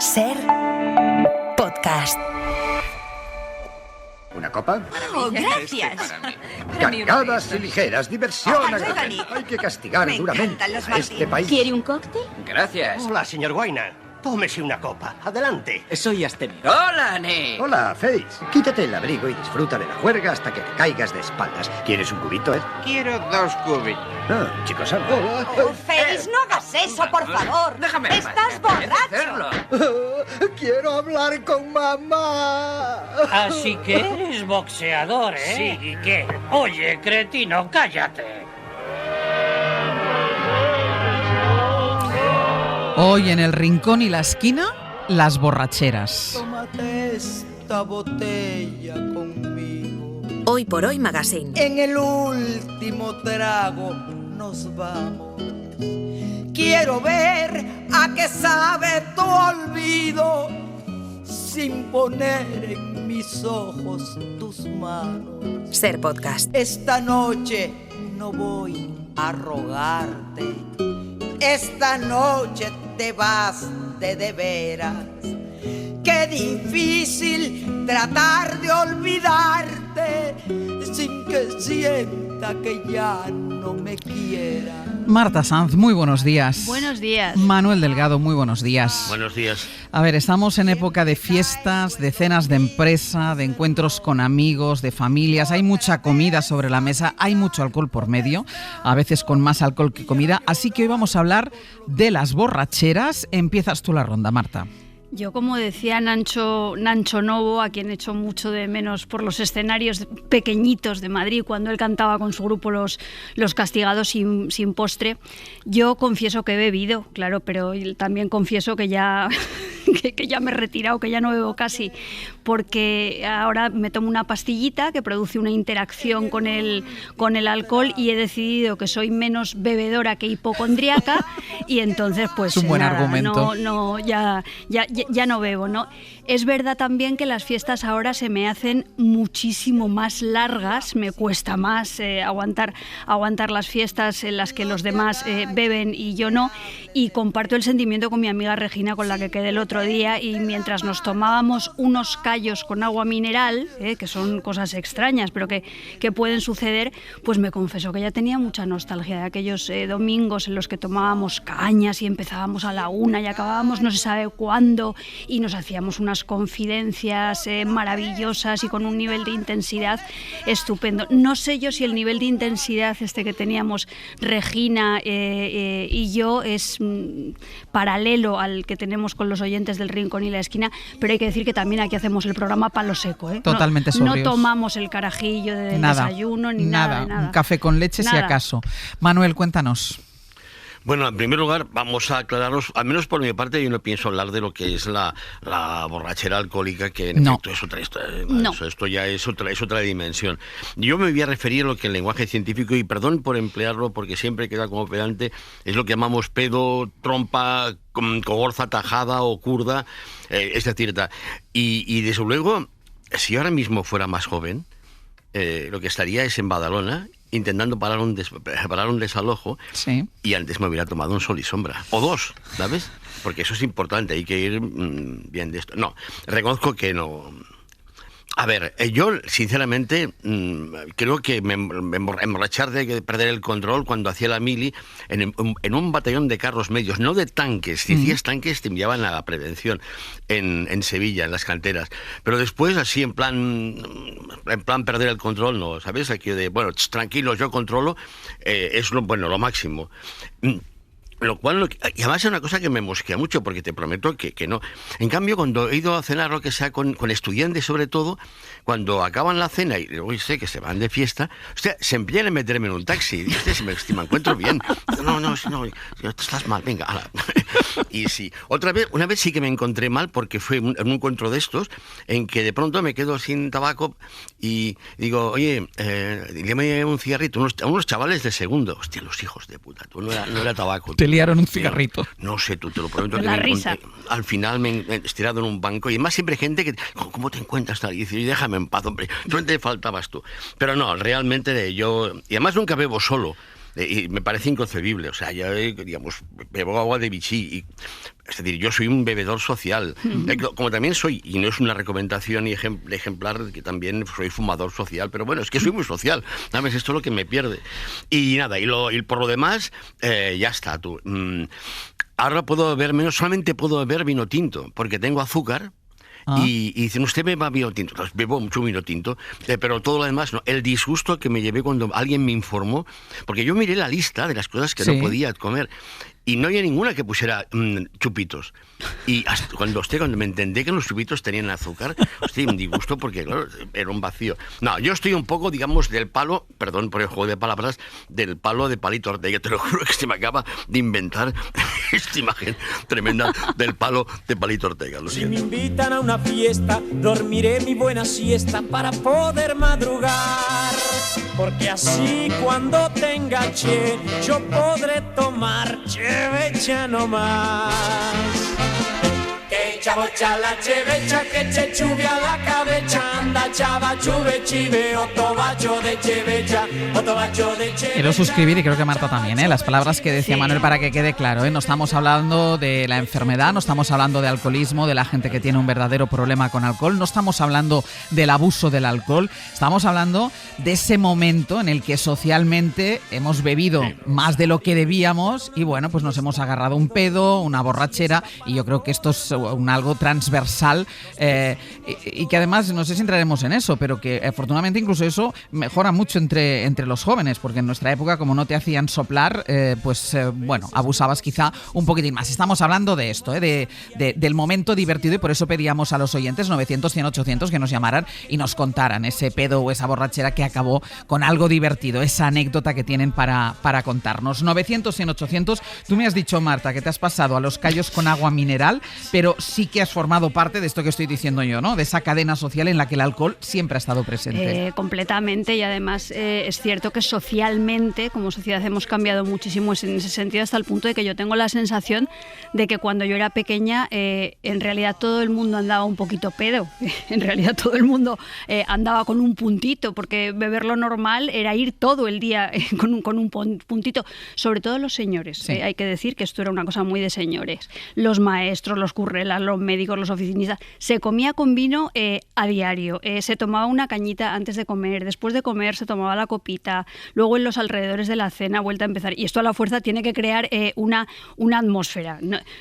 Ser podcast. ¿Una copa? Oh, gracias. Cargadas y ligeras, diversión. Hasta luego, Nick. Hay que castigar Me duramente encantan los a este martinis. país. ¿Quiere un cóctel? Gracias. Hola, señor Guayna. Tómese una copa. Adelante. Soy abstemio. ¡Hola, Nick! Hola, Face. Quítate el abrigo y disfruta de la juerga hasta que te caigas de espaldas. ¿Quieres un cubito, Quiero 2 cubitos. Chicos, anda. Oh, Félix, no hagas eso, por favor. Déjame. Estás borracho. Quiero hablar con mamá. Así que eres boxeador, ¿eh? Sí, ¿y qué? Oye, cretino, cállate. Hoy en el rincón y la esquina, las borracheras. Tómate esta botella conmigo. Hoy por Hoy Magazine. En el último trago nos vamos. Quiero ver a qué sabe tu olvido sin poner en mis ojos tus manos. Ser podcast. Esta noche no voy a rogarte. Esta noche te vas de veras. Qué difícil tratar de olvidarte sin que sienta que ya no me quiera. Marta Sanz, muy buenos días. Buenos días. Manuel Delgado, muy buenos días. Buenos días. A ver, estamos en época de fiestas, de cenas de empresa, de encuentros con amigos, de familias. Hay mucha comida sobre la mesa, hay mucho alcohol por medio, a veces con más alcohol que comida. Así que hoy vamos a hablar de las borracheras. Empiezas tú la ronda, Marta. Yo, como decía Nancho Novo, a quien echo mucho de menos por los escenarios pequeñitos de Madrid, cuando él cantaba con su grupo Los Castigados sin postre, yo confieso que he bebido, claro, pero también confieso que ya, que ya me he retirado, que ya no bebo casi, porque ahora me tomo una pastillita que produce una interacción con el alcohol y he decidido que soy menos bebedora que hipocondríaca y entonces pues es un buen nada, argumento. Ya no bebo, ¿no? Es verdad también que las fiestas ahora se me hacen muchísimo más largas, me cuesta más aguantar las fiestas en las que los demás beben y yo no, y comparto el sentimiento con mi amiga Regina, con la que quedé el otro día, y mientras nos tomábamos unos callos con agua mineral, que son cosas extrañas, pero que pueden suceder, pues me confesó que ya tenía mucha nostalgia de aquellos domingos en los que tomábamos cañas y empezábamos a la 1 y acabábamos no se sabe cuándo, y nos hacíamos unas confidencias maravillosas y con un nivel de intensidad estupendo. No sé yo si el nivel de intensidad que teníamos Regina y yo es paralelo al que tenemos con los oyentes del Rincón y la Esquina, pero hay que decir que también aquí hacemos el programa palo seco, ¿eh? Totalmente sobrios. No tomamos el carajillo del desayuno ni nada. Un café con leche nada. Si acaso. Manuel, cuéntanos. Bueno, en primer lugar, vamos a aclararos, al menos por mi parte, yo no pienso hablar de lo que es la borrachera alcohólica, que en efecto es otra historia. No. Esto ya es otra dimensión. Yo me voy a referir a lo que en lenguaje científico, y perdón por emplearlo porque siempre queda como pedante, es lo que llamamos pedo, trompa, cogorza, tajada o curda, es decir, y desde luego, si ahora mismo fuera más joven, lo que estaría es en Badalona, intentando parar un desalojo, sí. Y antes me hubiera tomado un sol y sombra, o 2, ¿sabes? Porque eso es importante, hay que ir bien de esto. No, reconozco que no. A ver, yo sinceramente creo que emborrachar de perder el control cuando hacía la mili en un batallón de carros medios, no de tanques. Si hacías tanques te enviaban a la prevención en Sevilla, en las canteras. Pero después así en plan perder el control, no, ¿sabes? Aquí de, bueno, tranquilos, yo controlo, es lo máximo. Lo cual, y además es una cosa que me mosquea mucho, porque te prometo que no. En cambio, cuando he ido a cenar, lo que sea, con estudiantes sobre todo, cuando acaban la cena y luego sé que se van de fiesta, hostia, se empeñan en meterme en un taxi. Y dices, si me encuentro bien. No, estás mal, venga. Ala. Y sí, una vez sí que me encontré mal, porque fue en un encuentro de estos, en que de pronto me quedo sin tabaco y digo, oye, dime un cigarrito a unos chavales de segundo. Hostia, los hijos de puta, tú no era tabaco. Te liaron un cigarrito. No sé, tú te lo prometo. La risa. Al final me he estirado en un banco y además siempre gente que, ¿cómo te encuentras tal? Y dice, déjame en paz, hombre, tú te faltabas tú. Pero no, realmente yo, y además nunca bebo solo. Y me parece inconcebible. O sea, yo, digamos, bebo agua de Vichy. Es decir, yo soy un bebedor social. Como también soy, y no es una recomendación y ejemplar, que también soy fumador social, pero bueno, es que soy muy social. ¿Sabes? Esto es lo que me pierde. Y nada, y por lo demás, ya está, tú. Ahora puedo beber menos, solamente puedo beber vino tinto, porque tengo azúcar. Y dicen, usted beba vino tinto. Entonces, bebo mucho vino tinto, pero todo lo demás no. El disgusto que me llevé cuando alguien me informó, porque yo miré la lista de las cosas que no podía comer y no había ninguna que pusiera chupitos. Y hasta cuando me entendí que los chupitos tenían azúcar, un disgusto, porque claro, era un vacío. No, yo estoy un poco, digamos, del palo, perdón por el juego de palabras, del palo de Palito Ortega. Te lo juro que se me acaba de inventar esta imagen tremenda del palo de Palito Ortega. Si me invitan a una fiesta, dormiré mi buena siesta para poder madrugar. Porque así cuando tenga che, yo podré tomar chevecha no más. Que chavocha la chevecha, que che chuvia la cabecha, anda chava chuve chive, otobacho de chevecha, otobacho de chevecha. Quiero suscribir, y creo que Marta también, las palabras que decía Manuel, para que quede claro, no estamos hablando de la enfermedad, no estamos hablando de alcoholismo, de la gente que tiene un verdadero problema con alcohol, no estamos hablando del abuso del alcohol, estamos hablando de ese momento en el que socialmente hemos bebido más de lo que debíamos y bueno, pues nos hemos agarrado un pedo, una borrachera, y yo creo que esto es algo transversal y que además, no sé si entraremos en eso, pero que afortunadamente incluso eso mejora mucho entre los jóvenes, porque en nuestra época, como no te hacían soplar, bueno, abusabas quizá un poquitín más. Estamos hablando de esto, del momento divertido, y por eso pedíamos a los oyentes 900, 100, 800 que nos llamaran y nos contaran ese pedo o esa borrachera que acabó con algo divertido, esa anécdota que tienen para contarnos. 900, 100, 800. Tú me has dicho, Marta, que te has pasado a los callos con agua mineral, pero sí que has formado parte de esto que estoy diciendo yo, ¿no? De esa cadena social en la que el alcohol siempre ha estado presente. Completamente, y además es cierto que socialmente, como sociedad, hemos cambiado muchísimo en ese sentido, hasta el punto de que yo tengo la sensación de que cuando yo era pequeña, en realidad todo el mundo andaba un poquito pedo. En realidad todo el mundo andaba con un puntito, porque beber lo normal era ir todo el día con un puntito. Sobre todo los señores. Sí. Hay que decir que esto era una cosa muy de señores. Los maestros, los currelas, los médicos, los oficinistas, se comía con vino a diario, se tomaba una cañita antes de comer, después de comer se tomaba la copita, luego en los alrededores de la cena vuelta a empezar, y esto a la fuerza tiene que crear una atmósfera.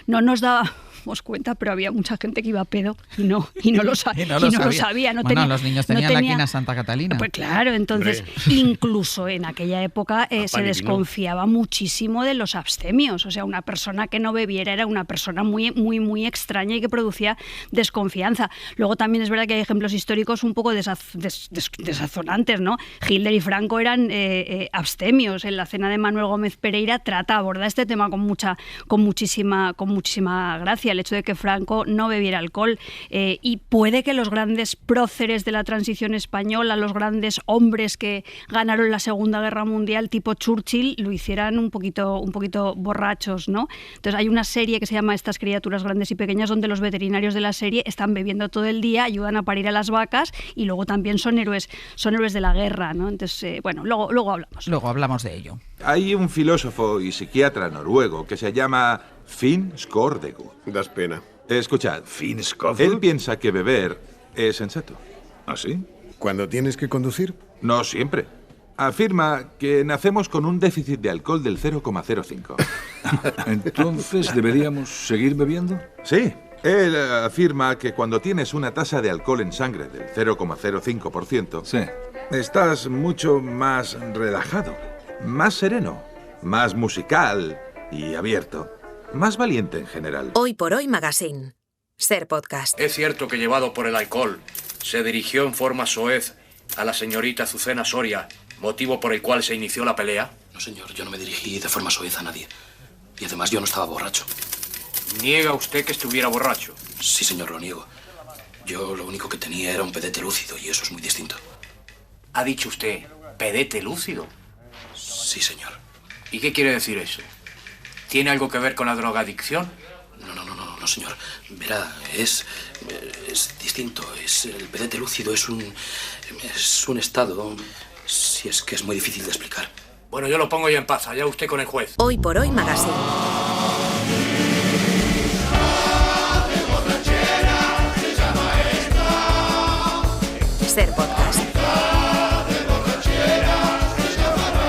No nos dábamos cuenta, pero había mucha gente que iba a pedo y no lo sabía. Los niños tenían la quina Santa Catalina. Pues claro, entonces incluso en aquella época se desconfiaba muchísimo de los abstemios, o sea, una persona que no bebiera era una persona muy, muy, muy extraña y que producía desconfianza. Luego también es verdad que hay ejemplos históricos un poco desazonantes, ¿no? Hitler y Franco eran abstemios. En la cena de Manuel Gómez Pereira aborda este tema con muchísima gracia, el hecho de que Franco no bebiera alcohol, y puede que los grandes próceres de la transición española, los grandes hombres que ganaron la Segunda Guerra Mundial, tipo Churchill, lo hicieran un poquito borrachos, ¿no? Entonces hay una serie que se llama Estas criaturas grandes y pequeñas, donde los veterinarios de la serie están bebiendo todo el día, ayudan a parir a las vacas y luego también son héroes de la guerra, ¿no? Entonces, bueno, luego hablamos. Luego hablamos de ello. Hay un filósofo y psiquiatra noruego que se llama Finn Skårdegård. Das pena. Escuchad, Finn Skårdegård. Él piensa que beber es sensato. ¿Ah, sí? ¿Cuándo tienes que conducir? No siempre. Afirma que nacemos con un déficit de alcohol del 0,05. ¿Entonces deberíamos seguir bebiendo? Sí. Él afirma que cuando tienes una tasa de alcohol en sangre del 0,05%, sí, estás mucho más relajado, más sereno, más musical y abierto, más valiente en general. Hoy por Hoy Magazine. Ser Podcast. Es cierto que, llevado por el alcohol, se dirigió en forma soez a la señorita Azucena Soria, motivo por el cual se inició la pelea. No, señor, yo no me dirigí de forma soez a nadie. Y además yo no estaba borracho. ¿Niega usted que estuviera borracho? Sí, señor, lo niego. Yo lo único que tenía era un pedete lúcido y eso es muy distinto. ¿Ha dicho usted pedete lúcido? Sí, señor. ¿Y qué quiere decir eso? ¿Tiene algo que ver con la drogadicción? No, señor. Verá, es distinto. El pedete lúcido es un estado, si es que es muy difícil de explicar. Bueno, yo lo pongo ya en paz, allá usted con el juez. Hoy por Hoy Magazine. Ser Podcast.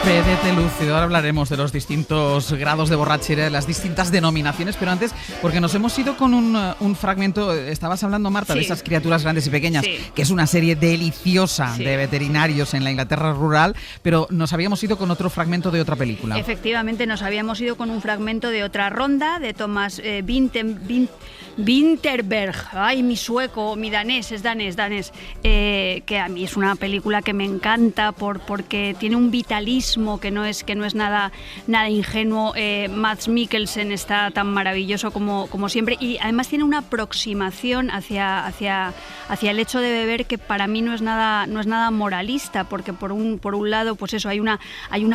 PDT lúcido, ahora hablaremos de los distintos grados de borrachera, de las distintas denominaciones, pero antes, porque nos hemos ido con un fragmento, estabas hablando, Marta, de esas criaturas grandes y pequeñas, que es una serie deliciosa de veterinarios en la Inglaterra rural, pero nos habíamos ido con otro fragmento de otra película. Efectivamente, nos habíamos ido con un fragmento de Otra ronda, de Thomas Vinterberg, ay, mi sueco, mi danés, es danés, que a mí es una película que me encanta porque tiene un vitalismo que no es nada ingenuo. Mads Mikkelsen está tan maravilloso como siempre, y además tiene una aproximación hacia el hecho de beber que para mí no es nada moralista, porque por un lado, pues eso, hay una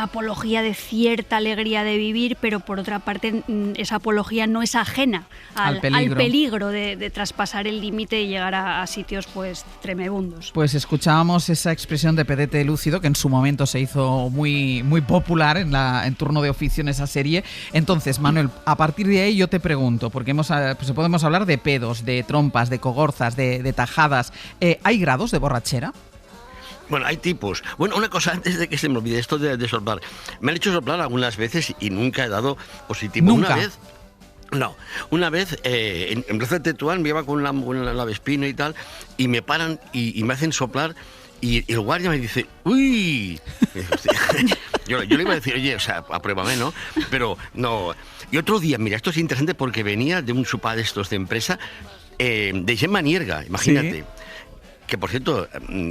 apología de cierta alegría de vivir, pero por otra parte esa apología no es ajena al peligro de traspasar el límite y llegar a sitios pues tremebundos. Pues escuchábamos esa expresión de PDT lúcido que en su momento se hizo muy popular en turno de oficio en esa serie. Entonces, Manuel, a partir de ahí yo te pregunto, porque pues podemos hablar de pedos, de trompas, de cogorzas, de tajadas. ¿Hay grados de borrachera? Bueno, hay tipos. Bueno, una cosa antes de que se me olvide, esto de soplar. Me han hecho soplar algunas veces y nunca he dado positivo. ¿Nunca? Una vez en Plaza de Tetuán me iba con la Vespino y tal, y me paran y me hacen soplar, y el guardia me dice, ¡uy! Yo le iba a decir, oye, o sea, apruébame, ¿no? Pero no. Y otro día, mira, esto es interesante porque venía de un supá de estos de empresa, de Gemma Nierga, imagínate. ¿Sí? Que, por cierto,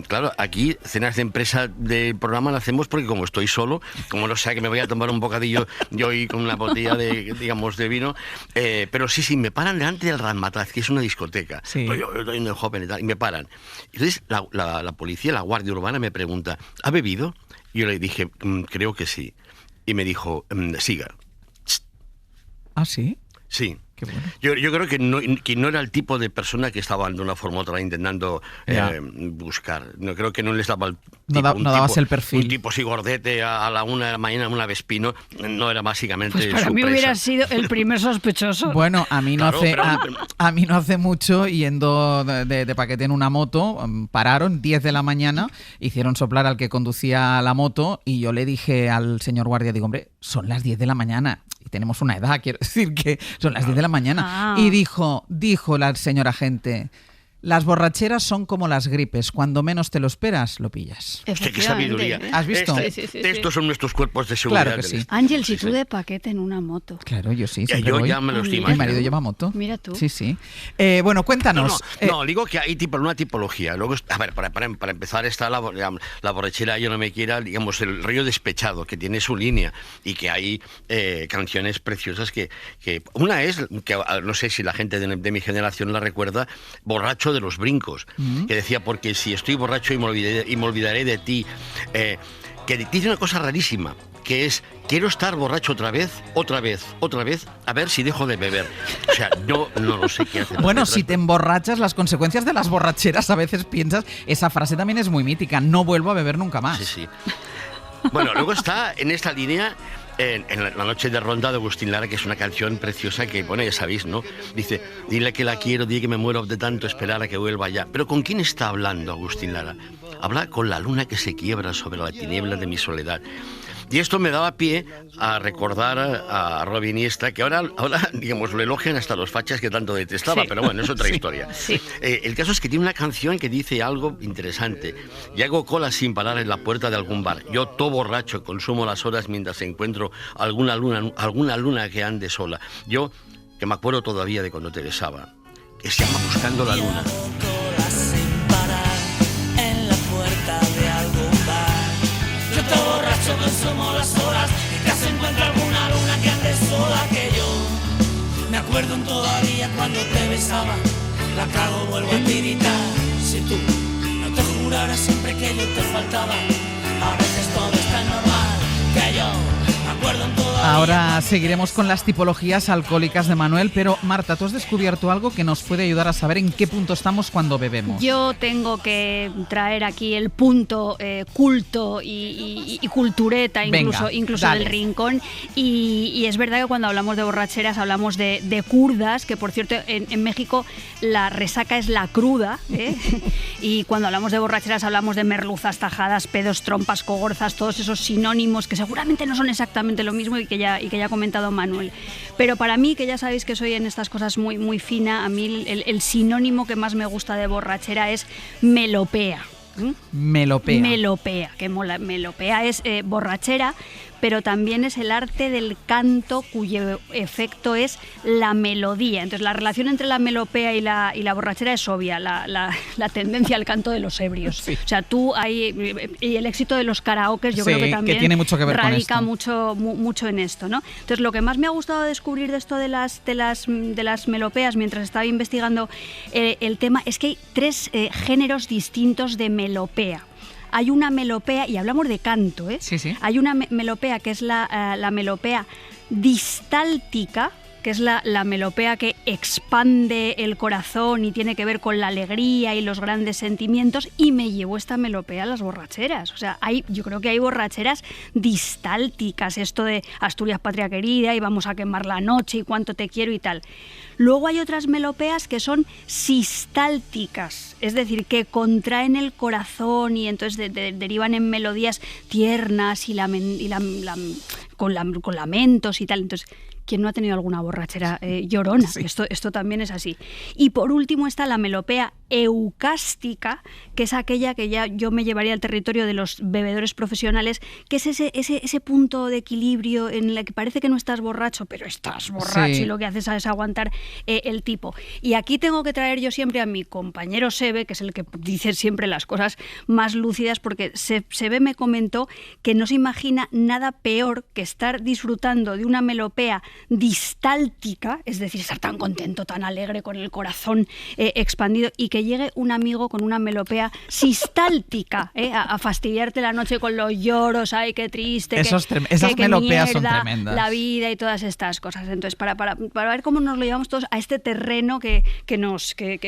claro, aquí cenas de empresa del programa la hacemos porque como estoy solo, como no sé que me voy a tomar un bocadillo yo y con una botella de vino, pero sí, me paran delante del Ramataz, que es una discoteca. Sí. Pues yo estoy en el joven y tal, y me paran. Entonces la policía, la Guardia Urbana me pregunta, ¿ha bebido? Y yo le dije, creo que sí. Y me dijo, siga. ¿Ah, sí? Sí. Qué bueno. Yo creo que no era el tipo de persona que estaba de una forma u otra intentando buscar. No creo que no les daba el tipo, no dabas el perfil. Un tipo así gordete a la 1 de la mañana, una Vespino, no era básicamente pues para mí presa. Hubiera sido el primer sospechoso. Bueno, a mí no hace mucho, yendo de paquete en una moto, pararon 10 de la mañana, hicieron soplar al que conducía la moto y yo le dije al señor guardia, digo, hombre, son las 10 de la mañana. Y tenemos una edad, quiero decir que son las 10 de la mañana. Y dijo la señora agente, las borracheras son como las gripes, cuando menos te lo esperas, lo pillas. Hostia, qué sabiduría. ¿Has visto? Sí. Estos son nuestros cuerpos de seguridad. Claro que sí. Ángel, si tú de paquete en una moto. Claro, yo sí. Yo ya me lo estoy imaginando. Mi marido lleva moto. Mira tú. Sí. Bueno, cuéntanos. No, digo que hay una tipología. Luego, a ver, para empezar está la borrachera, yo no me quiera, digamos, el río despechado, que tiene su línea y que hay canciones preciosas que una es, que no sé si la gente de mi generación la recuerda, Borracho de los Brincos, que decía, porque si estoy borracho y me olvidaré de ti, que dice una cosa rarísima, que es, quiero estar borracho otra vez, a ver si dejo de beber. O sea, no lo sé qué hacer. Bueno, si te emborrachas, las consecuencias de las borracheras a veces piensas, esa frase también es muy mítica, no vuelvo a beber nunca más. Sí. Bueno, luego está en esta línea, en La noche de ronda de Agustín Lara, que es una canción preciosa que, bueno, ya sabéis, ¿no? Dice, dile que la quiero, dile que me muero de tanto esperar a que vuelva ya. Pero ¿con quién está hablando Agustín Lara? Habla con la luna que se quiebra sobre la tiniebla de mi soledad. Y esto me daba pie a recordar a Robin Iniesta, que ahora digamos, lo elogian hasta los fachas que tanto detestaba, pero bueno, es otra historia. Sí. El caso es que tiene una canción que dice algo interesante. Y hago cola sin parar en la puerta de algún bar. Yo, todo borracho, consumo las horas mientras encuentro alguna luna que ande sola. Yo, que me acuerdo todavía de cuando te besaba, que se llama Buscando la luna. Consumo las horas y casi encuentro alguna luna que ande sola, que yo me acuerdo todavía cuando te besaba, la cago, vuelvo a tiritar. Si tú no te juraras siempre que yo te faltaba, a veces todo es tan normal, que yo me acuerdo todavía Ahora seguiremos con las tipologías alcohólicas de Manuel, pero Marta, tú has descubierto algo que nos puede ayudar a saber en qué punto estamos cuando bebemos. Yo tengo que traer aquí el punto culto y cultureta, incluso del rincón. Y es verdad que cuando hablamos de borracheras hablamos de curdas, que por cierto en México la resaca es la cruda, ¿eh? Y cuando hablamos de borracheras hablamos de merluzas, tajadas, pedos, trompas, cogorzas, todos esos sinónimos que seguramente no son exactamente lo mismo y que ya ha comentado Manuel. Pero para mí, que ya sabéis que soy en estas cosas muy, muy fina, a mí el sinónimo que más me gusta de borrachera es melopea. Melopea. Melopea, que melopea es borrachera, pero también es el arte del canto cuyo efecto es la melodía. Entonces la relación entre la melopea y la borrachera es obvia, la tendencia al canto de los ebrios. Sí. O sea, y el éxito de los karaokes yo creo que también tiene mucho que ver radica con esto. mucho en esto, ¿no? Entonces lo que más me ha gustado descubrir de esto de las melopeas mientras estaba investigando el tema es que hay 3 géneros distintos de melopea. Hay una melopea, y hablamos de canto, ¿eh? Sí, sí. Hay una melopea que es la melopea distáltica, que es la melopea que expande el corazón y tiene que ver con la alegría y los grandes sentimientos, y me llevó esta melopea a las borracheras. O sea, yo creo que hay borracheras distálticas, esto de Asturias patria querida y vamos a quemar la noche y cuánto te quiero y tal. Luego hay otras melopeas que son sistálticas, es decir, que contraen el corazón y entonces derivan en melodías tiernas y con lamentos y tal. Entonces, ¿quién no ha tenido alguna borrachera llorona? Sí. Esto también es así. Y por último está la melopea eucástica, que es aquella que ya yo me llevaría al territorio de los bebedores profesionales, que es ese punto de equilibrio en el que parece que no estás borracho, pero estás borracho, sí, y lo que haces es aguantar el tipo. Y aquí tengo que traer yo siempre a mi compañero Sebe, que es el que dice siempre las cosas más lúcidas, porque Sebe me comentó que no se imagina nada peor que estar disfrutando de una melopea distáltica, es decir, estar tan contento, tan alegre, con el corazón expandido, y que llegue un amigo con una melopea sistáltica a fastidiarte la noche con los lloros, ay, qué triste, esas melopeas son tremendas. La vida y todas estas cosas. Entonces, para ver cómo nos lo llevamos todos a este terreno que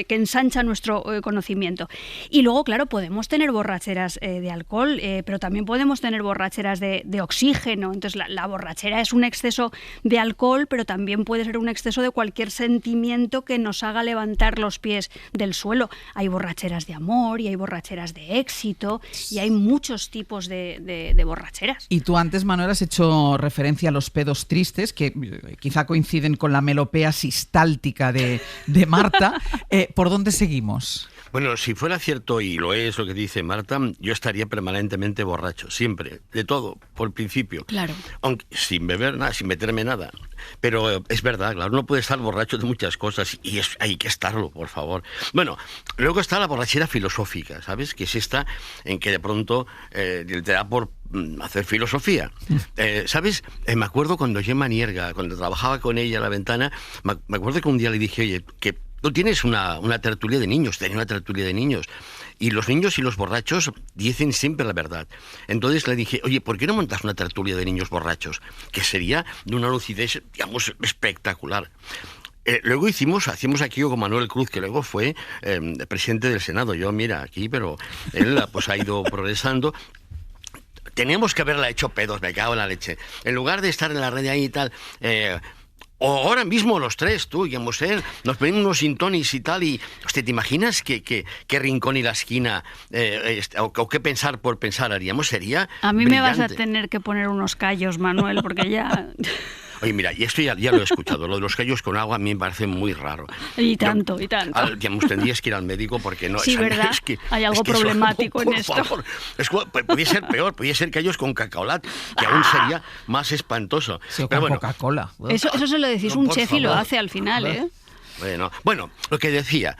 ensancha nuestro conocimiento. Y luego, claro, podemos tener borracheras de alcohol, pero también podemos tener borracheras de oxígeno. Entonces, la borrachera es un exceso de alcohol, pero también puede ser un exceso de cualquier sentimiento que nos haga levantar los pies del suelo. Hay borracheras de amor y hay borracheras de éxito y hay muchos tipos de borracheras. Y tú antes, Manuel, has hecho referencia a los pedos tristes, que quizá coinciden con la melopea sistáltica de Marta. ¿Por dónde seguimos? Bueno, si fuera cierto, y lo es lo que dice Marta, yo estaría permanentemente borracho, siempre, de todo, por principio. Claro. Aunque sin beber nada, sin meterme nada. Pero es verdad, claro, uno puede estar borracho de muchas cosas y hay que estarlo, por favor. Bueno, luego está la borrachera filosófica, ¿sabes? Que es esta en que de pronto te da por hacer filosofía. ¿Sabes? Me acuerdo cuando Gemma Nierga, cuando trabajaba con ella a la ventana, me acuerdo que un día le dije, oye, que tú tienes una tertulia de niños, tenía una tertulia de niños, y los niños y los borrachos dicen siempre la verdad. Entonces le dije, oye, ¿por qué no montas una tertulia de niños borrachos? Que sería de una lucidez, digamos, espectacular. Luego hacíamos aquí con Manuel Cruz, que luego fue presidente del Senado. Yo, mira, aquí, pero él pues ha ido progresando. Teníamos que haberla hecho pedos, me cago en la leche. En lugar de estar en la red ahí y tal... O ahora mismo los tres, tú y Mosel, nos pedimos unos gin tonics y tal, y hostia, ¿te imaginas qué rincón y la esquina o qué pensar por pensar haríamos? Sería a mí brillante. Me vas a tener que poner unos callos, Manuel, porque ya... Oye, mira, y esto ya lo he escuchado, lo de los callos con agua a mí me parece muy raro. Y tanto. Digamos, tendrías que ir al médico porque no... Sí, ¿verdad? Es que, hay algo problemático en esto. Favor, podría ser peor, podría ser callos con cacaolat, que aún sería más espantoso. Sí, o con Coca-Cola. Eso se lo decís un chef y lo hace al final, ¿eh? Bueno, lo que decía,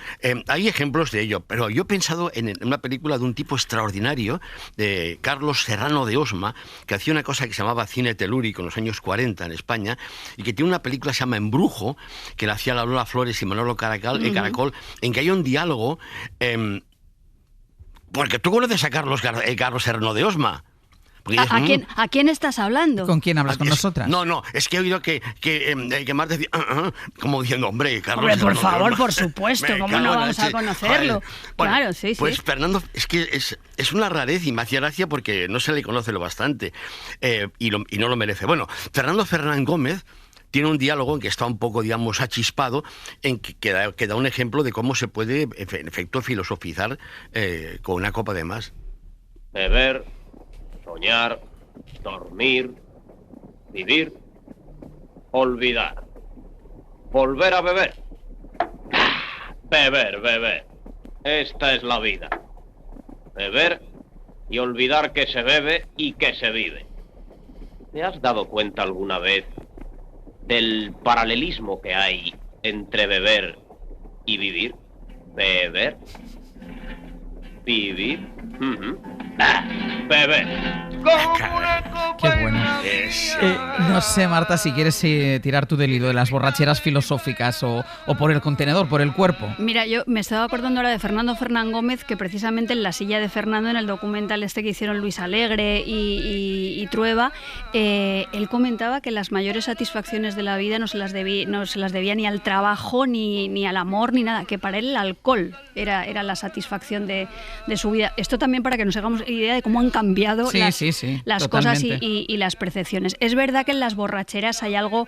hay ejemplos de ello, pero yo he pensado en una película de un tipo extraordinario, de Carlos Serrano de Osma, que hacía una cosa que se llamaba cine telúrico en los años 40 en España, y que tiene una película que se llama Embrujo, que la hacía Lola Flores y Manolo Caracol, en que hay un diálogo, porque tú conoces a Carlos Serrano de Osma. ¿A quién estás hablando? ¿Con quién hablas? ¿Con nosotras? No, es que he oído que Marta decía, como diciendo, hombre, Carlos... Hombre, por favor, por supuesto, ¿cómo no vamos a conocerlo? Bueno, claro, sí. Pues Fernando, es que es una rareza y me hacía gracia porque no se le conoce lo bastante y no lo merece. Bueno, Fernando Fernán Gómez tiene un diálogo en que está un poco, digamos, achispado, en que da un ejemplo de cómo se puede, en efecto, filosofizar con una copa de más. Beber, soñar, dormir, vivir, olvidar, volver a beber. Beber. Esta es la vida. Beber y olvidar que se bebe y que se vive. ¿Te has dado cuenta alguna vez del paralelismo que hay entre beber y vivir? Beber, vivir, beber. Qué bueno. No sé, Marta, si quieres tirar tú del hilo de las borracheras filosóficas o por el contenedor, por el cuerpo. Mira, yo me estaba acordando ahora de Fernando Fernán Gómez, que precisamente en La silla de Fernando, en el documental que hicieron Luis Alegre y Trueba, él comentaba que las mayores satisfacciones de la vida no se las debía ni al trabajo, ni al amor, ni nada, que para él el alcohol era la satisfacción de su vida. Esto también para que nos hagamos idea de cómo han cambiado las cosas y las percepciones. Es verdad que en las borracheras hay algo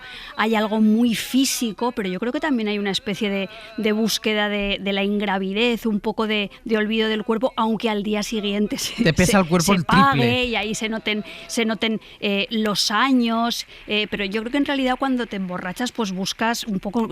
muy físico, pero yo creo que también hay una especie de búsqueda de la ingravidez, un poco de olvido del cuerpo, aunque al día siguiente te pesa el cuerpo el triple. Pague y ahí se noten los años, pero yo creo que en realidad cuando te emborrachas pues buscas un poco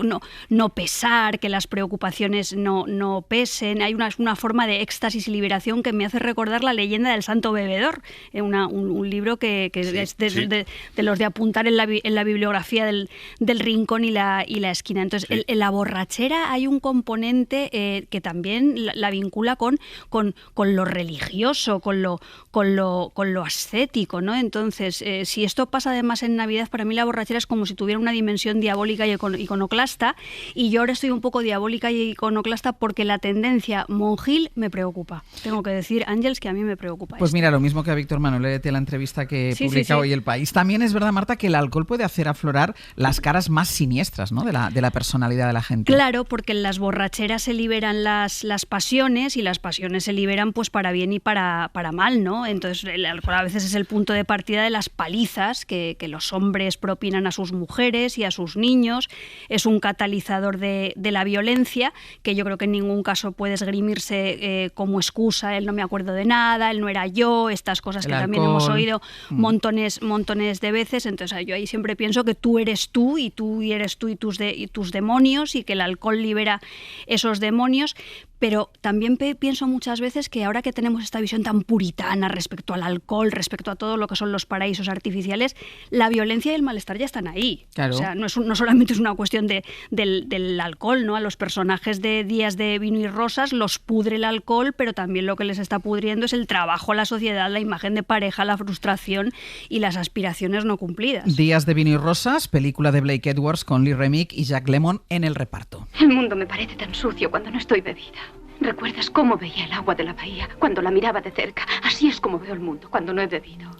no pesar, que las preocupaciones no pesen. Hay una forma de éxtasis y liberación que me hace recordar La leyenda del santo bebedor, un libro que es de los de apuntar en la bibliografía del rincón y la esquina. Entonces, en la borrachera hay un componente que también la vincula con lo religioso, con lo ascético, ¿no? Entonces, si esto pasa además en Navidad, para mí la borrachera es como si tuviera una dimensión diabólica y iconoclasta, y yo ahora estoy un poco diabólica y iconoclasta porque la tendencia monjil me preocupa. Tengo que decir, Ángels, que a mí me preocupa. Pues mira, lo mismo que a Víctor Manuel, léete la entrevista que publica hoy El País. También es verdad, Marta, que el alcohol puede hacer aflorar las caras más siniestras, ¿no?, de la personalidad de la gente. Claro, porque en las borracheras se liberan las pasiones, y las pasiones se liberan pues para bien y para mal, ¿no? Entonces el alcohol a veces es el punto de partida de las palizas que los hombres propinan a sus mujeres y a sus niños. Es un catalizador de la violencia, que yo creo que en ningún caso puede esgrimirse como excusa, él no me acuerdo de nada, él no era yo, estas cosas que también hemos oído montones de veces. Entonces yo ahí siempre pienso que tú eres tú y tus demonios, y que el alcohol libera esos demonios. Pero también pienso muchas veces que ahora que tenemos esta visión tan puritana respecto al alcohol, respecto a todo lo que son los paraísos artificiales, la violencia y el malestar ya están ahí. Claro. O sea, no solamente es una cuestión del alcohol, ¿no? A los personajes de Días de Vino y Rosas los pudre el alcohol, pero también lo que les está pudriendo es el trabajo, la sociedad, la imagen de pareja, la frustración y las aspiraciones no cumplidas. Días de Vino y Rosas, película de Blake Edwards con Lee Remick y Jack Lemmon en el reparto. El mundo me parece tan sucio cuando no estoy bebida. ¿Recuerdas cómo veía el agua de la bahía cuando la miraba de cerca? Así es como veo el mundo cuando no he bebido.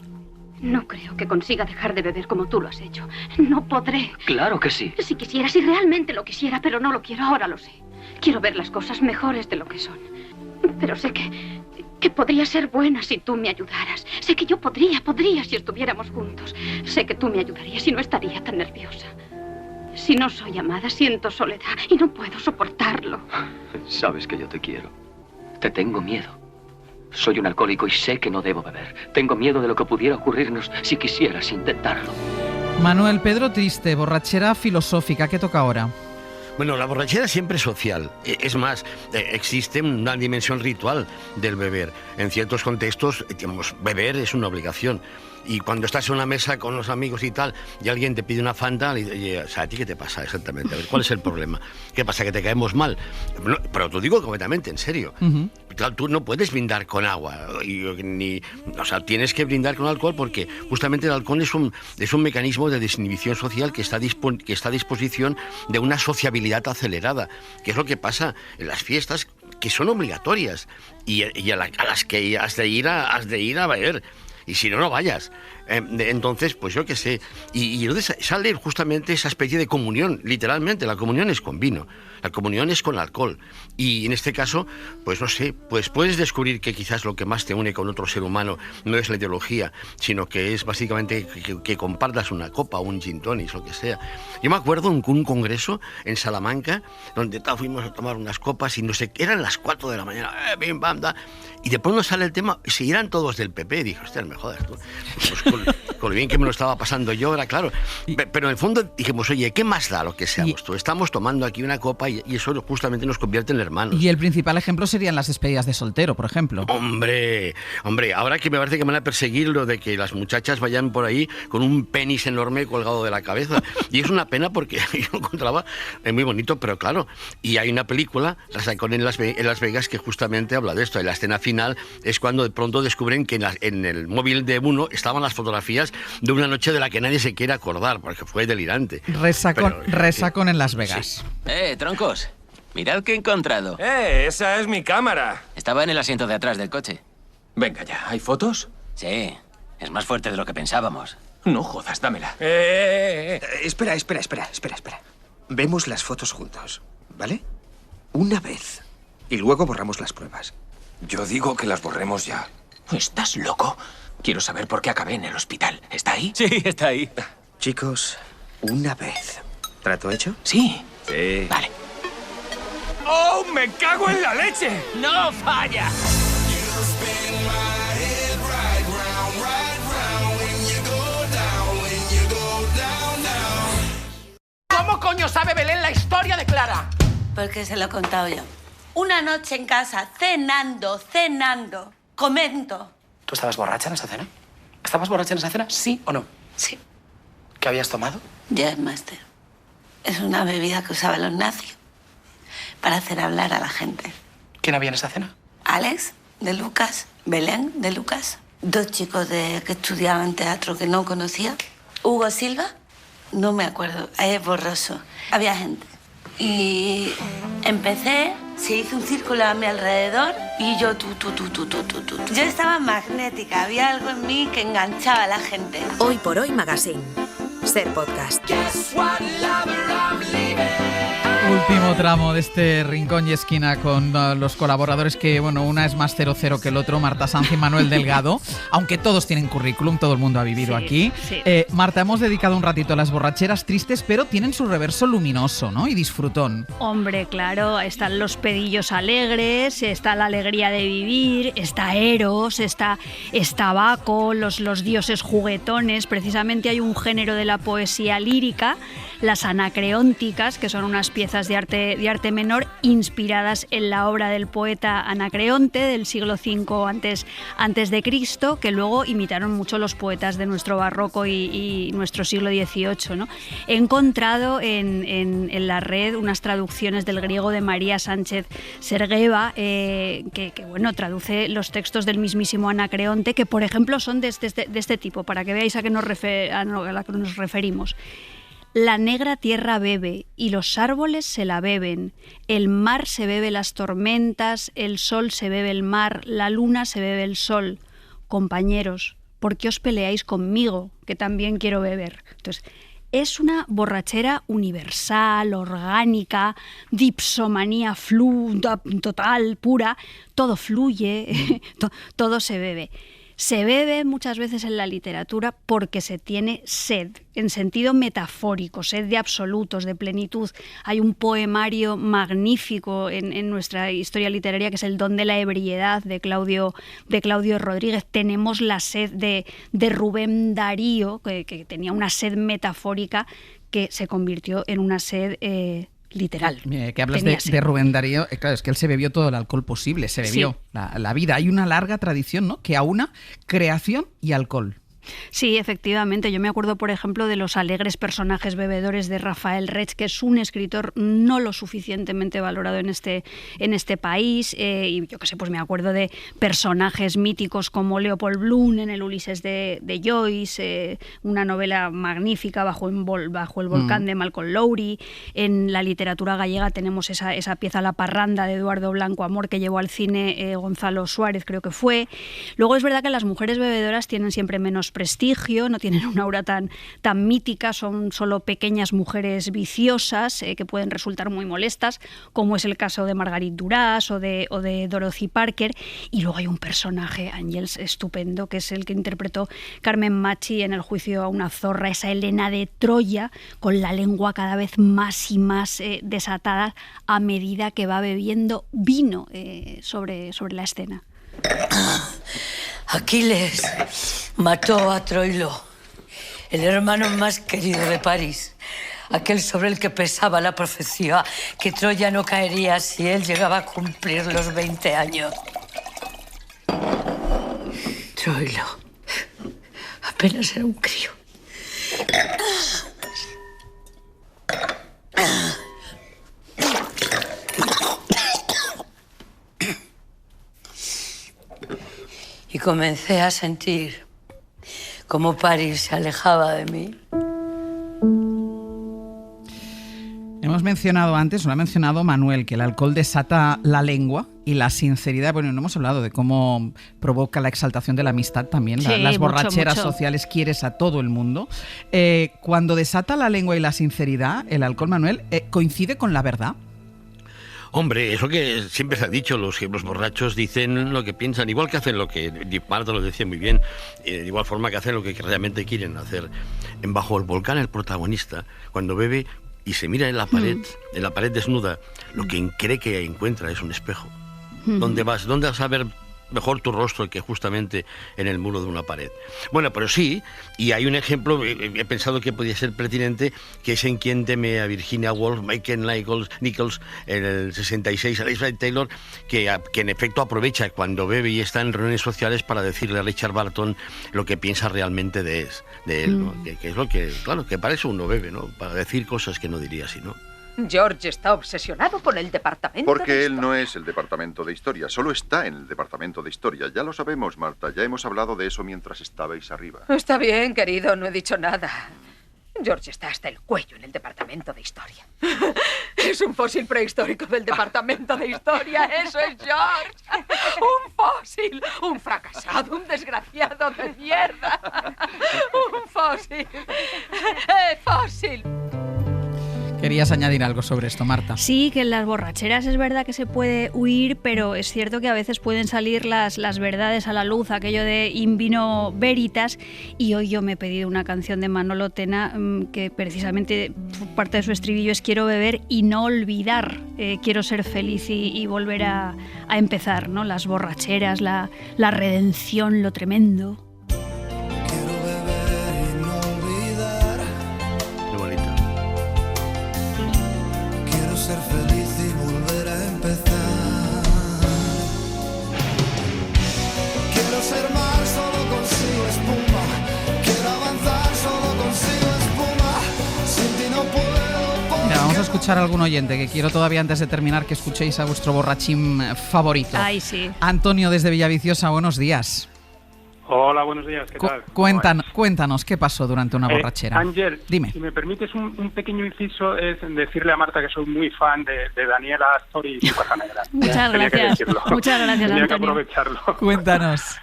No creo que consiga dejar de beber como tú lo has hecho. No podré. Claro que sí. Si quisiera, si realmente lo quisiera, pero no lo quiero, ahora lo sé. Quiero ver las cosas mejores de lo que son. Pero sé que podría ser buena si tú me ayudaras. Sé que yo podría si estuviéramos juntos. Sé que tú me ayudarías y no estaría tan nerviosa. Si no soy amada, siento soledad y no puedo soportarlo. Sabes que yo te quiero. Te tengo miedo. Soy un alcohólico y sé que no debo beber. Tengo miedo de lo que pudiera ocurrirnos si quisieras intentarlo. Manuel, Pedro Triste, borrachera filosófica, ¿qué toca ahora? Bueno, la borrachera siempre es social. Es más, existe una dimensión ritual del beber. En ciertos contextos, digamos, beber es una obligación. Y cuando estás en una mesa con los amigos y tal, y alguien te pide una Fanta, o sea, ¿a ti qué te pasa exactamente? A ver, ¿cuál es el problema? ¿Qué pasa, que te caemos mal? No, pero te digo completamente en serio. Claro, tú no puedes brindar con agua, o sea, tienes que brindar con alcohol, porque justamente el alcohol es un mecanismo de desinhibición social que está a disposición de una sociabilidad acelerada, que es lo que pasa en las fiestas, que son obligatorias y a las que has de ir a beber. Y si no, no vayas. Entonces, pues yo qué sé. Y entonces sale justamente esa especie de comunión, literalmente. La comunión es con vino, la comunión es con alcohol. Y en este caso, pues no sé, pues puedes descubrir que quizás lo que más te une con otro ser humano no es la ideología, sino que es básicamente que compartas una copa, un gin tonic, lo que sea. Yo me acuerdo en un congreso en Salamanca, donde fuimos a tomar unas copas y no sé, eran las 4 de la mañana, bim, bam, da, y de pronto sale el tema, si eran todos del PP, y dije, hostia, me jodas tú. Pues con lo bien que me lo estaba pasando yo, era claro. Pero en el fondo dijimos, oye, ¿qué más da lo que seamos tú? Estamos tomando aquí una copa y eso justamente nos convierte en hermanos. Y el principal ejemplo serían las despedidas de soltero, por ejemplo. Hombre, ahora que me parece que me van a perseguir lo de que las muchachas vayan por ahí con un penis enorme colgado de la cabeza. Y es una pena porque yo lo encontraba muy bonito, pero claro, y hay una película, la sacaron en Las Vegas, que justamente habla de esto. Y la escena final es cuando de pronto descubren que en el móvil de uno estaban las fotografías de una noche de la que nadie se quiere acordar, porque fue delirante. Resacón en Las Vegas. Sí. Troncos, mirad qué he encontrado. Esa es mi cámara. Estaba en el asiento de atrás del coche. Venga ya, ¿hay fotos? Sí, es más fuerte de lo que pensábamos. No jodas, dámela. Espera. Vemos las fotos juntos, ¿vale? Una vez. Y luego borramos las pruebas. Yo digo que las borremos ya. ¿Estás loco? Quiero saber por qué acabé en el hospital. ¿Está ahí? Sí, está ahí. Chicos, una vez. ¿Trato hecho? Sí. Sí. Vale. ¡Oh, me cago en la leche! ¡No falla! ¿Cómo coño sabe Belén la historia de Clara? Porque se lo he contado yo. Una noche en casa, cenando, comento. ¿Tú estabas borracha en esa cena? ¿Estabas borracha en esa cena? ¿Sí o no? Sí. ¿Qué habías tomado? Jazzmaster. Es una bebida que usaban los nazis para hacer hablar a la gente. ¿Quién había en esa cena? Alex, de Lucas. Belén, de Lucas. 2 chicos que estudiaban teatro que no conocía. Hugo Silva. No me acuerdo. Es borroso. Había gente. Y empecé, se hizo un círculo a mi alrededor y yo tú. Yo estaba magnética, había algo en mí que enganchaba a la gente. Hoy por Hoy Magazine. Ser Podcast. Último tramo de este Rincón y Esquina con los colaboradores que, bueno, una es más 00 que el otro, Marta Sanz y Manuel Delgado, aunque todos tienen currículum, todo el mundo ha vivido aquí. Sí. Marta, hemos dedicado un ratito a las borracheras tristes, pero tienen su reverso luminoso, ¿no? Y disfrutón. Hombre, claro, están los pedillos alegres, está la alegría de vivir, está Eros, está Baco, los dioses juguetones. Precisamente hay un género de la poesía lírica, las anacreónticas, que son unas piezas de arte menor inspiradas en la obra del poeta Anacreonte del siglo V antes de Cristo, que luego imitaron mucho los poetas de nuestro barroco y nuestro siglo XVIII, ¿no? He encontrado en la red unas traducciones del griego de María Sánchez Sergueva, que bueno, traduce los textos del mismísimo Anacreonte, que por ejemplo son de este tipo, para que veáis a la que nos referimos. La negra tierra bebe y los árboles se la beben, el mar se bebe las tormentas, el sol se bebe el mar, la luna se bebe el sol. Compañeros, ¿por qué os peleáis conmigo, que también quiero beber? Entonces, es una borrachera universal, orgánica, dipsomanía total, pura, todo fluye, todo se bebe. Se bebe muchas veces en la literatura porque se tiene sed, en sentido metafórico, sed de absolutos, de plenitud. Hay un poemario magnífico en nuestra historia literaria que es El don de la ebriedad de Claudio Rodríguez. Tenemos la sed de Rubén Darío, que tenía una sed metafórica que se convirtió en una sed literal. Mira, que hablas de Rubén Darío, claro, es que él se bebió todo el alcohol posible, se bebió la vida. Hay una larga tradición, ¿no?, que aúna creación y alcohol. Sí, efectivamente. Yo me acuerdo, por ejemplo, de los alegres personajes bebedores de Rafael Reig, que es un escritor no lo suficientemente valorado en este país. Y yo qué sé, pues me acuerdo de personajes míticos como Leopold Bloom en el Ulises de Joyce, una novela magnífica bajo el volcán de Malcolm Lowry. En la literatura gallega tenemos esa pieza La parranda de Eduardo Blanco Amor que llevó al cine Gonzalo Suárez, creo que fue. Luego es verdad que las mujeres bebedoras tienen siempre menos prestigio, no tienen una aura tan mítica, son solo pequeñas mujeres viciosas que pueden resultar muy molestas, como es el caso de Marguerite Duras o de Dorothy Parker. Y luego hay un personaje, Ángels, estupendo, que es el que interpretó Carmen Machi en El juicio a una zorra, esa Helena de Troya, con la lengua cada vez más y más desatada a medida que va bebiendo vino sobre la escena. Aquiles mató a Troilo, el hermano más querido de París, aquel sobre el que pesaba la profecía que Troya no caería si él llegaba a cumplir los 20 años. Troilo apenas era un crío. Y comencé a sentir cómo París se alejaba de mí. Hemos mencionado antes, lo ha mencionado Manuel, que el alcohol desata la lengua y la sinceridad. Bueno, no hemos hablado de cómo provoca la exaltación de la amistad también. Sí, las borracheras mucho. sociales, quieres a todo el mundo. Cuando desata la lengua y la sinceridad, el alcohol, Manuel, ¿coincide con la verdad? Hombre, eso que siempre se ha dicho, los borrachos dicen lo que piensan, igual que hacen lo que Marta lo decía muy bien, de igual forma que hacen lo que realmente quieren hacer. Bajo el volcán, el protagonista, cuando bebe y se mira en la pared desnuda, lo que cree que encuentra es un espejo. ¿Dónde vas? ¿Dónde vas a ver mejor tu rostro que justamente en el muro de una pared? Bueno, pero sí, y hay un ejemplo, he pensado que podía ser pertinente, que es en Quien teme a Virginia Woolf, Michael Nichols, en el 66, Elizabeth Taylor, que en efecto aprovecha cuando bebe y está en reuniones sociales para decirle a Richard Barton lo que piensa realmente de él, ¿no? Que es lo que, claro, que para eso uno bebe, ¿no? Para decir cosas que no diría si no. George está obsesionado con el departamento Porque él no es el departamento de historia, solo está en el departamento de historia. Ya lo sabemos, Marta, ya hemos hablado de eso mientras estabais arriba. Está bien, querido, no he dicho nada. George está hasta el cuello en el departamento de historia. Es un fósil prehistórico del departamento de historia, eso es George. Un fósil, un fracasado, un desgraciado de mierda. Un fósil. Fósil. ¿Querías añadir algo sobre esto, Marta? Sí, que en las borracheras es verdad que se puede huir, pero es cierto que a veces pueden salir las verdades a la luz, aquello de in vino veritas, y hoy yo me he pedido una canción de Manolo Tena que precisamente parte de su estribillo es quiero beber y no olvidar, quiero ser feliz y volver a empezar, ¿no? Las borracheras, la redención, lo tremendo. Ser feliz y volver a empezar. Quiero ser mar, solo consigo espuma. Quiero avanzar, solo consigo espuma. Sin ti no puedo. Mira, vamos a escuchar a algún oyente que quiero todavía antes de terminar que escuchéis a vuestro borrachín favorito. Ay, sí. Antonio desde Villaviciosa, buenos días. Hola, buenos días, ¿qué tal? Cuéntanos, ¿qué pasó durante una borrachera? Ángel, dime. Si me permites un pequeño inciso, es decirle a Marta que soy muy fan de Daniela Astori y su Caja Negra. Muchas gracias. Muchas gracias, Tenía Antonio. que aprovecharlo. Cuéntanos.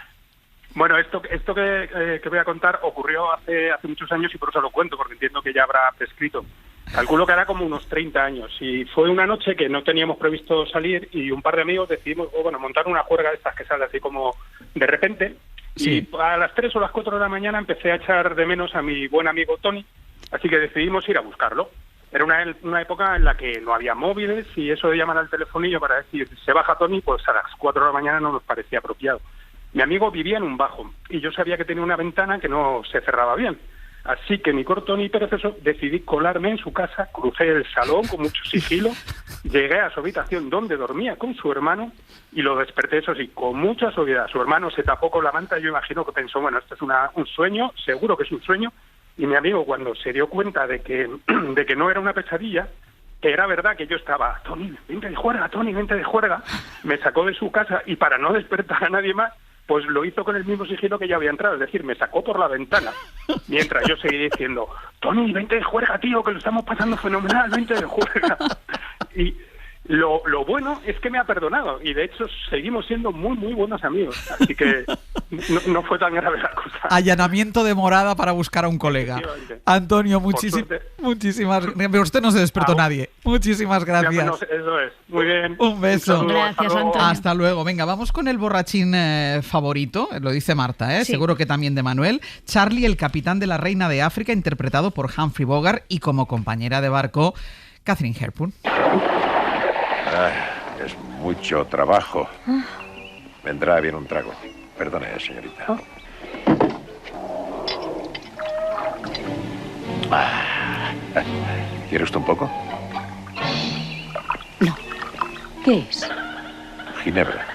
Bueno, esto que voy a contar ocurrió hace muchos años y por eso lo cuento, porque entiendo que ya habrá prescrito. Calculo que hará como unos 30 años. Y fue una noche que no teníamos previsto salir y un par de amigos decidimos montar una juerga de estas que sale así como de repente. Sí. Y a las 3 o las 4 de la mañana empecé a echar de menos a mi buen amigo Tony, así que decidimos ir a buscarlo. Era una época en la que no había móviles y eso de llamar al telefonillo para decir se baja Tony, pues a las 4 de la mañana no nos parecía apropiado. Mi amigo vivía en un bajo y yo sabía que tenía una ventana que no se cerraba bien. Así que ni corto ni perezoso decidí colarme en su casa, crucé el salón con mucho sigilo, llegué a su habitación donde dormía con su hermano y lo desperté, eso sí, con mucha suavidad. Su hermano se tapó con la manta y yo imagino que pensó, bueno, esto es un sueño, seguro que es un sueño. Y mi amigo, cuando se dio cuenta de que no era una pesadilla, que era verdad que yo estaba, Tony, vente de juerga, Tony, vente de juerga, me sacó de su casa y para no despertar a nadie más, pues lo hizo con el mismo sigilo que ya había entrado, es decir, me sacó por la ventana, mientras yo seguí diciendo, Tony, vente de juerga, tío, que lo estamos pasando fenomenal, vente de juerga. Y lo bueno es que me ha perdonado, y de hecho seguimos siendo muy, muy buenos amigos, así que no fue tan grave la cosa. Allanamiento de morada para buscar a un colega. Antonio, muchísimas gracias. Pero usted no se despertó nadie. Muchísimas gracias. Eso es. Muy bien. Un beso. Gracias, Antonio. Hasta luego. Venga, vamos con el borrachín favorito. Lo dice Marta, ¿eh? Sí. Seguro que también de Manuel. Charlie, el capitán de la Reina de África, interpretado por Humphrey Bogart, y como compañera de barco, Katharine Hepburn. Es mucho trabajo. Vendrá bien un trago. Perdone, señorita. ¿Quiere usted un poco? No. ¿Qué es? Ginebra.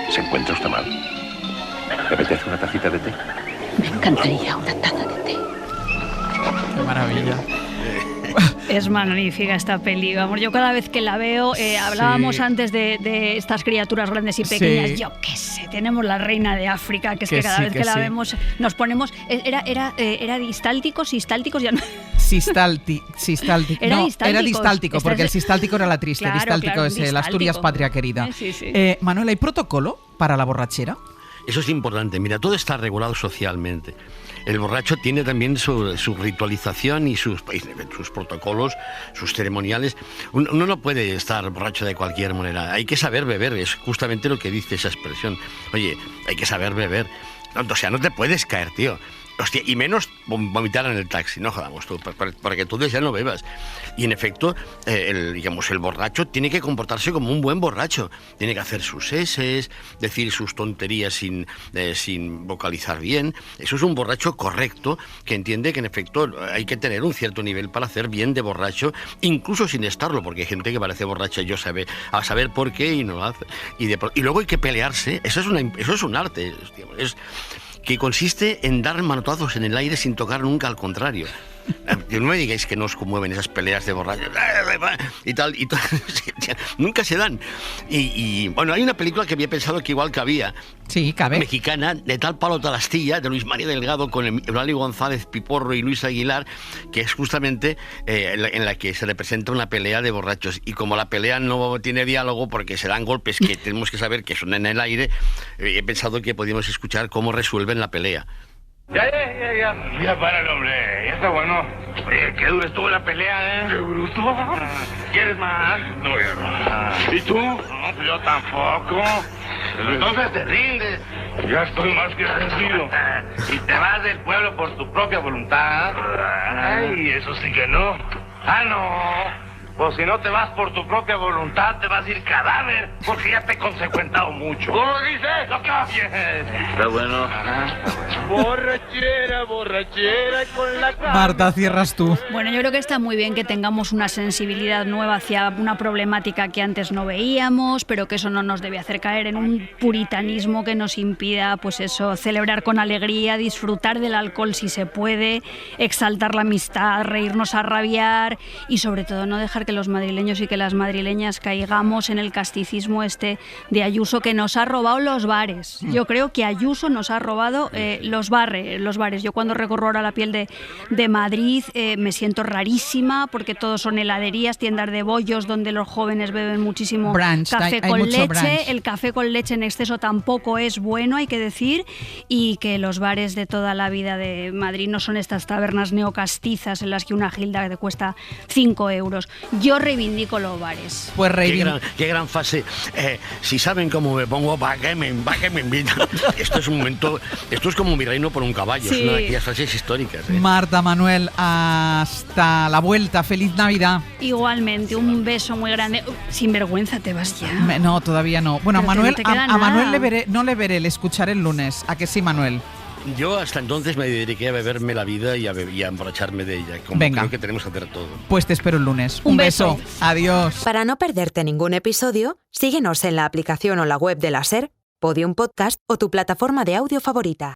¿Se encuentra usted mal? ¿Le apetece una tacita de té? Me encantaría una taza de té. Qué maravilla. Es magnífica esta peli, vamos, yo cada vez que la veo, hablábamos antes de estas criaturas grandes y pequeñas, Sí. yo qué sé, tenemos la Reina de África, que es que cada sí, vez que que la sí. vemos nos ponemos, era distálticos, ya no. Sistáltico. Era No, distáltico. era distáltico, Esta porque es- el sistáltico era la triste, Claro, distáltico claro, es el distáltico. Asturias patria querida. Sí, sí. Manuel, ¿hay protocolo para la borrachera? Eso es importante. Mira, todo está regulado socialmente. El borracho tiene también su ritualización y sus protocolos, sus ceremoniales. Uno no puede estar borracho de cualquier manera. Hay que saber beber, es justamente lo que dice esa expresión. Oye, hay que saber beber. O sea, no te puedes caer, tío. Hostia, y menos vomitar en el taxi, no jodamos tú, porque tú ya no bebas. Y en efecto, el borracho tiene que comportarse como un buen borracho. Tiene que hacer sus eses, decir sus tonterías sin vocalizar bien. Eso es un borracho correcto, que entiende que en efecto hay que tener un cierto nivel para hacer bien de borracho, incluso sin estarlo, porque hay gente que parece borracha y a saber por qué y no lo hace. Y luego hay que pelearse. Eso es un arte, que consiste en dar manotazos en el aire sin tocar nunca al contrario. No me digáis que no os conmueven esas peleas de borrachos y tal, nunca se dan. Y bueno, hay una película que había pensado que igual cabía, mexicana, de Tal palo tal astilla, de Luis María Delgado, con Eulalia González Piporro y Luis Aguilar, que es justamente en la que se representa una pelea de borrachos. Y como la pelea no tiene diálogo, porque se dan golpes que tenemos que saber que son en el aire, he pensado que podíamos escuchar cómo resuelven la pelea. Ya. Ya para el hombre, ya está bueno. Oye, qué dura estuvo la pelea, ¿eh? Qué bruto. ¿Quieres más? No, ya no. ¿Y tú? No, pues yo tampoco. Pero entonces te rindes. Ya estoy más que rendido. ¿Y te vas del pueblo por tu propia voluntad? Ay, eso sí que no. Ah, no. Pues si no te vas por tu propia voluntad, te vas a ir cadáver, porque ya te he consecuentado mucho. ¿Cómo lo dices? ¡No cambies! Está bueno. Borrachera con la cara. Marta, cierras tú. Bueno, yo creo que está muy bien que tengamos una sensibilidad nueva hacia una problemática que antes no veíamos, pero que eso no nos debe hacer caer en un puritanismo que nos impida, pues eso, celebrar con alegría, disfrutar del alcohol si se puede, exaltar la amistad, reírnos a rabiar y sobre todo no dejar que los madrileños y que las madrileñas caigamos en el casticismo este de Ayuso, que nos ha robado los bares. Yo creo que Ayuso nos ha robado los bares. Yo cuando recorro ahora la piel de Madrid me siento rarísima porque todos son heladerías, tiendas de bollos donde los jóvenes beben muchísimo Brunch, café hay con mucho leche. brunch. El café con leche en exceso tampoco es bueno, hay que decir, y que los bares de toda la vida de Madrid no son estas tabernas neocastizas en las que una gilda te cuesta 5 euros. Yo reivindico los bares. Pues Qué gran fase. Si saben cómo me pongo, ¿para qué me invitan? Esto es como mi reino por un caballo. Sí. Es una de aquellas frases históricas. Marta, Manuel, hasta la vuelta. Feliz Navidad. Igualmente, un beso muy grande. Sin vergüenza, te vas ya. No, todavía no. Bueno, Pero Manuel, no te queda a Manuel nada. le escucharé el lunes. ¿A que sí, Manuel? Yo hasta entonces me dediqué a beberme la vida y a emborracharme de ella, como Venga. creo que tenemos que hacer todo. Pues te espero el lunes. Un beso. Adiós. Para no perderte ningún episodio, síguenos en la aplicación o la web de la SER, Podium Podcast o tu plataforma de audio favorita.